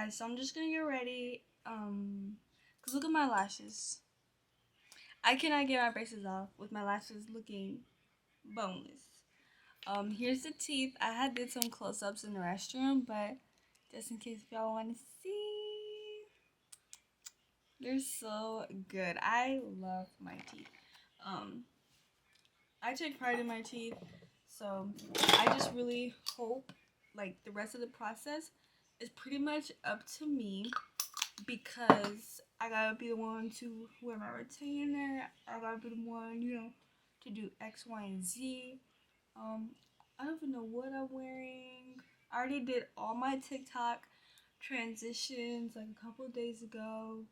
guys, so I'm just gonna get ready. Cause look at my lashes. I cannot get my braces off with my lashes looking boneless. Here's the teeth. I did some close-ups in the restroom, but just in case if y'all want to see, they're so good. I love my teeth. I take pride in my teeth, so I just really hope like the rest of the process is pretty much up to me, because I gotta be the one to wear my retainer. I gotta be the one, to do X, Y, and Z. I don't even know what I'm wearing. I already did all my TikTok transitions like a couple of days ago.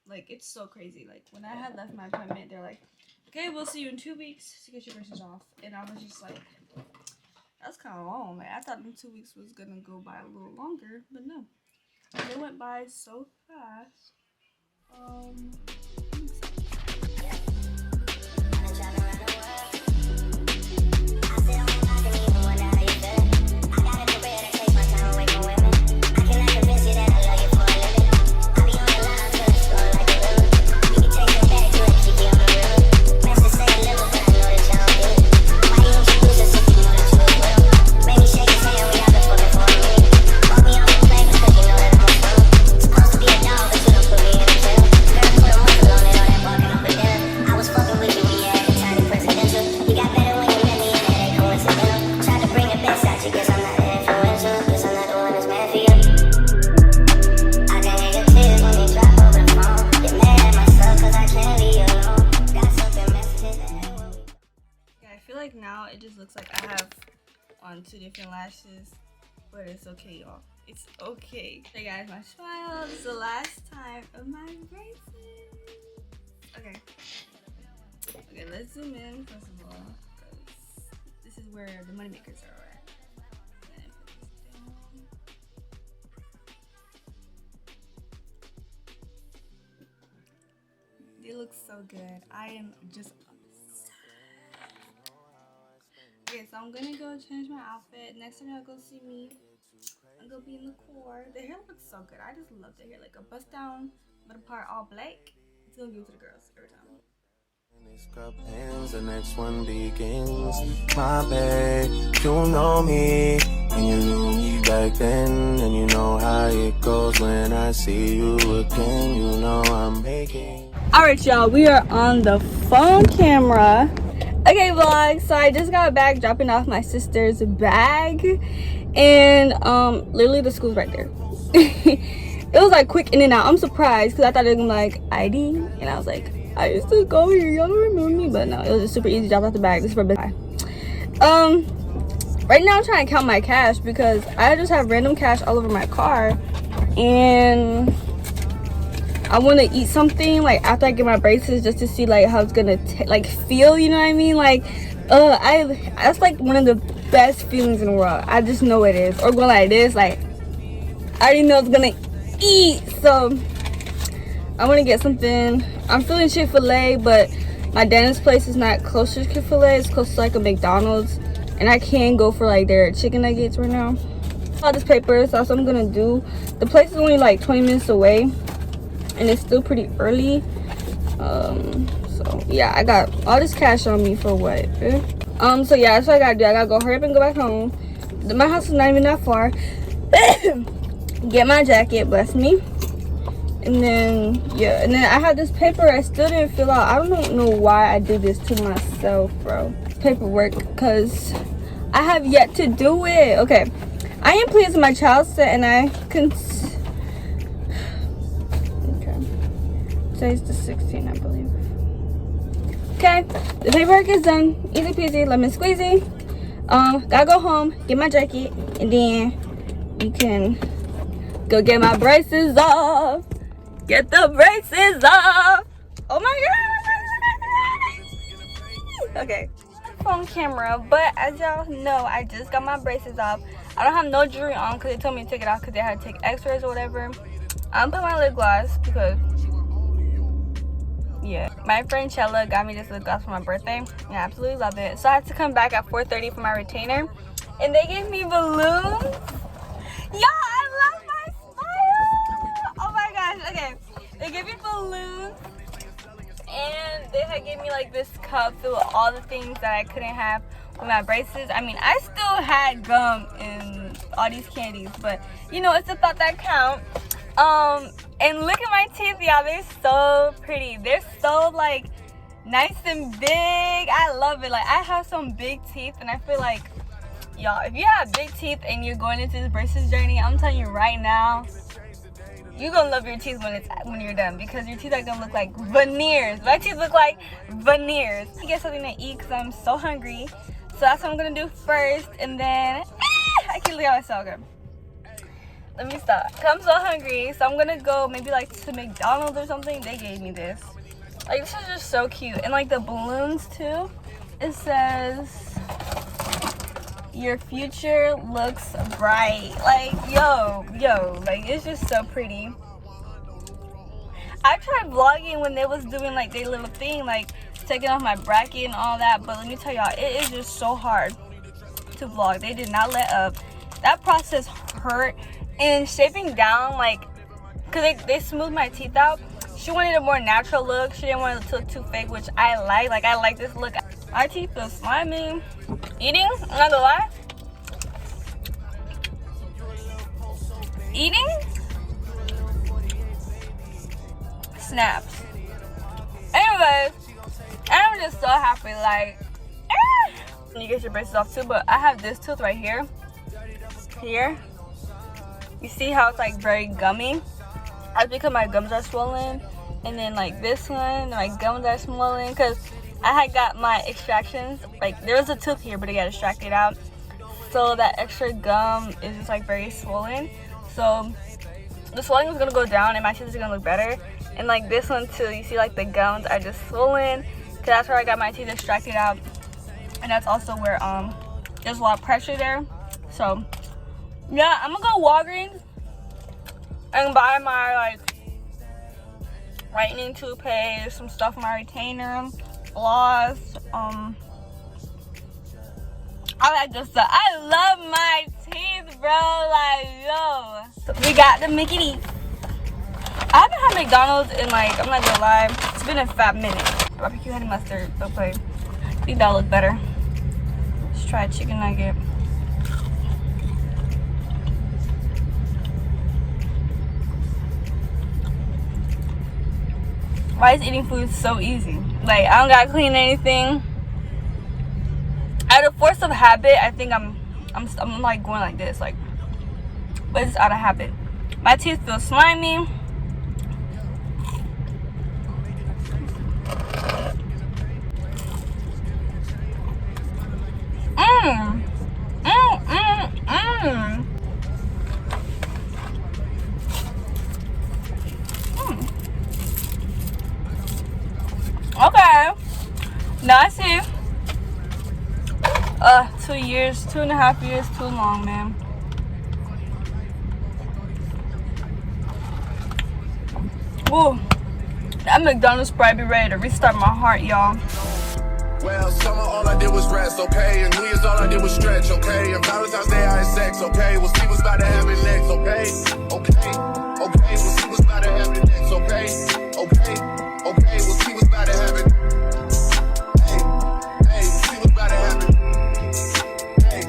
Like, it's so crazy. Like, when I had left my appointment, they're like, okay, we'll see you in 2 weeks to get your braces off. And I was just like, that's kind of long. Like, I thought in 2 weeks was gonna go by a little longer, but no. They went by so fast. Now it just looks like I have on 2 different lashes, but it's okay, y'all. It's okay. Hey guys, my smile. This is the last time of my braces. Okay, let's zoom in first of all, because this is where the money makers are at. They look so good. I am just okay, so I'm gonna go change my outfit. Next time y'all go see me, I'm gonna be in the core. The hair looks so good. I just love the hair. Like a bust down, middle part all black. It's gonna give it to the girls every time. The next one begins. My babe, you know me, and you knew me back then, and you know how it goes when I see you again. You know I'm making. Alright, y'all, we are on the phone camera. Okay, vlog, so I just got back dropping off my sister's bag, and literally the school's right there. It was like quick in and out. I'm surprised because I thought it was gonna be like ID, and I was like, I used to go here, y'all remember me, but no, it was just super easy to drop off the bag. This is for big guy. Right now I'm trying to count my cash because I just have random cash all over my car, and I want to eat something like after I get my braces, just to see like how it's gonna like feel, you know what I mean? Like that's like one of the best feelings in the world. I just know it is. Or going like this, like I already know it's gonna eat. So I want to get something. I'm feeling Chick-fil-A, but my dentist place is not close to Chick-fil-A. It's close to like a McDonald's, and I can go for like their chicken nuggets right now. All this paper, so that's what I'm gonna do. The place is only like 20 minutes away, and it's still pretty early. So yeah, I got all this cash on me for what? So yeah, that's what I gotta do. I gotta go hurry up and go back home. My house is not even that far. Get my jacket, bless me. And then yeah, and then I have this paper I still didn't fill out. I don't know why I did this to myself, bro. Paperwork, because I have yet to do it. Okay, I am pleased with my child set, and I can. Today's the 16th, I believe. Okay, the paperwork is done. Easy peasy, lemon squeezy. Gotta go home, get my jacket, and then we can go get my braces off. Get the braces off. Oh my god. Okay. Phone camera, but as y'all know, I just got my braces off. I don't have no jewelry on because they told me to take it off because they had to take x-rays or whatever. I'm putting my lip gloss because yeah, my friend Chella got me this lip gloss for my birthday, and I absolutely love it. So I had to come back at 4:30 for my retainer, and they gave me balloons. Y'all, I love my smile. They gave me balloons, and they had gave me like this cup filled with all the things that I couldn't have with my braces. I mean, I still had gum and all these candies, but you know, it's the thought that count. And look at my teeth, y'all. They're so pretty. They're so like nice and big. I love it. Like, I have some big teeth, and I feel like, y'all, if you have big teeth and you're going into this braces journey, I'm telling you right now, you're gonna love your teeth when you're done, because your teeth are gonna look like veneers. My teeth look like veneers. I get something to eat because I'm so hungry. So that's what I'm gonna do first, and then I can't look at myself. Okay. Let me stop. I'm so hungry, so I'm gonna go maybe like to McDonald's or something. They gave me this. Like, this is just so cute. And like the balloons too. It says, your future looks bright. Like, yo, like, it's just so pretty. I tried vlogging when they was doing like their little thing, like taking off my bracket and all that, but let me tell y'all, it is just so hard to vlog. They did not let up. That process hurt. And shaping down, like, because they smoothed my teeth out. She wanted a more natural look. She didn't want it to look too fake, which I like. Like, I like this look. My teeth feel slimy. Eating, I'm not gonna lie. Eating snaps. Anyways, I'm just so happy. Like, you get your braces off too, but I have this tooth right here. You see how it's like very gummy? That's because my gums are swollen. And then like this one, my gums are swollen because I had got my extractions. Like, there was a tooth here, but it got extracted out. So that extra gum is just like very swollen. So the swelling is gonna go down and my teeth is gonna look better. And like this one too, you see like the gums are just swollen because that's where I got my teeth extracted out. And that's also where there's a lot of pressure there. So yeah, I'm gonna go Walgreens and buy my like whitening toothpaste, some stuff for my retainer, floss, all that good stuff. I love my teeth, bro. Like, yo. So we got the Mickey D's. I haven't had McDonald's in like, I'm not gonna lie, it's been a fat minute. Barbecue honey mustard, don't play. I think that'll look better. Let's try a chicken nugget. Why is eating food so easy? Like, I don't gotta clean anything. Out of force of habit, I think I'm like going like this, like, but it's out of habit. My teeth feel slimy. Okay, now I see. 2 years, 2.5 years, too long, man. Ooh, that McDonald's probably be ready to restart my heart, y'all. Well, summer all I did was rest, okay? And New Year's all I did was stretch, okay? And Valentine's Day I had sex, okay? We'll see what's about to happen next, okay? Okay, we'll see what's about to happen next, okay? Okay, we'll see what's about to happen. Hey, we'll see what's about to happen. Hey,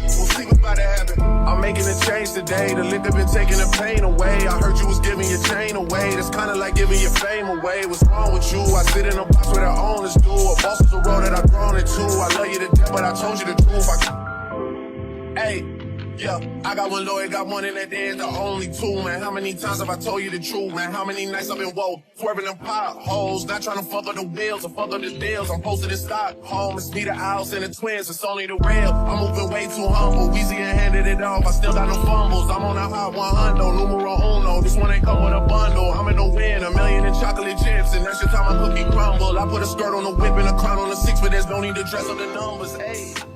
we'll see what's about to happen. I'm making a change today. The liquor been taking the pain away. I heard you was giving your chain away. That's kinda like giving your fame away. What's wrong with you? I sit in a box where the owners do. A boss is a road that I've grown into. I love you to death, but I told you the truth. Hey, yeah, I got one lawyer, got one in that day, the only two, man. How many times have I told you the truth, man? How many nights I've been woke, swerving them potholes, not trying to fuck up the wheels or fuck up the deals. I'm posted in Stockholm, it's me, the Owls, and the twins, it's only the real. I'm moving way too humble, Weezy and handed it off, I still got no fumbles. I'm on a hot 100, numero uno, this one ain't come with a bundle. I'm in the win, $1 million in chocolate chips, and that's your time my cookie crumble. I put a skirt on the whip and a crown on the 6, but there's no need to dress up the numbers, ayy.